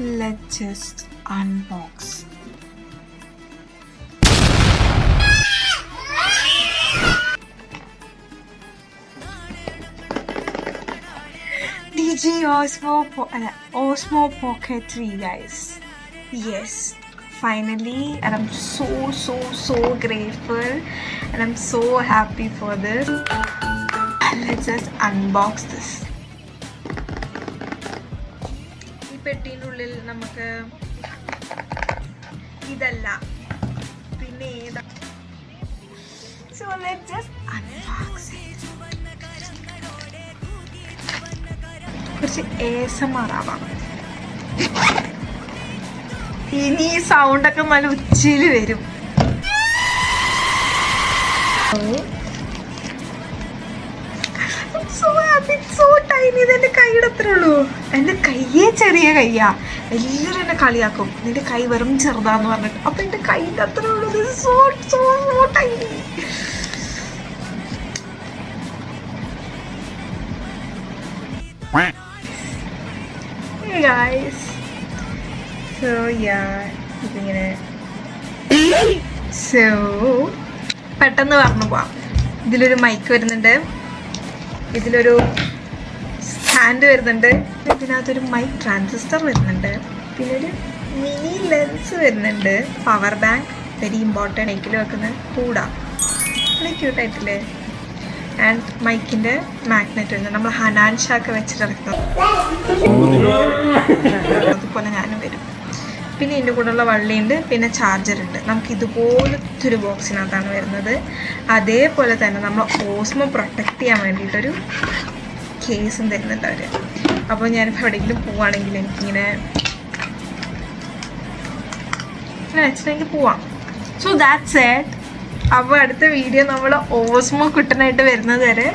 Let's just unbox. DJI Osmo Pocket 3, guys. Yes, finally, and I'm so grateful, and I'm so happy for this. Let's just unbox this. ഈ പെട്ടിനുള്ളിൽ നമുക്ക് ഇതല്ല പിന്നെ ഏതാ. So let's just unbox it. കുറച്ച് ASMR ആവാം. ഇനി ഈ സൗണ്ടൊക്കെ നല്ല ഉച്ചയിൽ വരും. So happy, so tiny. ഇതെന്റെ കൈയുടെ അത്രേ ഉള്ളൂ. എന്റെ കയ്യേ ചെറിയ കയ്യാ. എല്ലാവരും എന്നെ കളിയാക്കും, നിന്റെ കൈ വെറും ചെറുതാന്ന് പറഞ്ഞിട്ട്. അപ്പൊ എന്റെ കൈയുടെ അത്രേ ഉള്ളൂ. So tiny. Hey guys. So yeah, ഇതിങ്ങനെ പെട്ടെന്ന് പറഞ്ഞു പോവാം. ഇതിലൊരു മൈക്ക് വരുന്നുണ്ട്, ഇതിലൊരു സ്റ്റാൻഡ് വരുന്നുണ്ട്, ഇതിനകത്തൊരു മൈക്ക് ട്രാൻസിസ്റ്റർ വരുന്നുണ്ട്, പിന്നെ ഒരു മിനി ലെൻസ് വരുന്നുണ്ട്, പവർ ബാങ്ക്, വെരി ഇമ്പോർട്ടൻറ്റ്, എക്കിൽ വെക്കുന്ന കൂടാ, വളരെ ക്യൂട്ടായിട്ടില്ലേ. ആൻഡ് മൈക്കിൻ്റെ മാഗ്നറ്റ് വരുന്നുണ്ട്, നമ്മൾ ഹനാൻഷാക്കെ വെച്ചിട്ടിറക്കുന്നത് അതുപോലെ ഞാനും വരും. പിന്നെ ഇതിൻ്റെ കൂടെയുള്ള വള്ളിയുണ്ട്, പിന്നെ ചാർജറുണ്ട്. നമുക്ക് ഇതുപോലത്തെ ഒരു ബോക്സിനകത്താണ് വരുന്നത്. അതേപോലെ തന്നെ നമ്മൾ ഓസ്മോ പ്രൊട്ടക്റ്റ് ചെയ്യാൻ വേണ്ടിയിട്ടൊരു കേസും തരുന്നുണ്ട് അവർ. അപ്പോൾ ഞാനിപ്പോൾ എവിടെയെങ്കിലും പോവുകയാണെങ്കിൽ എനിക്കിങ്ങനെ വെച്ചിട്ടെങ്കിൽ പോവാം. So that's it. അപ്പോൾ അടുത്ത വീഡിയോ നമ്മൾ ഓസ്മോ കുട്ടനായിട്ട് വരുന്നത് വരെ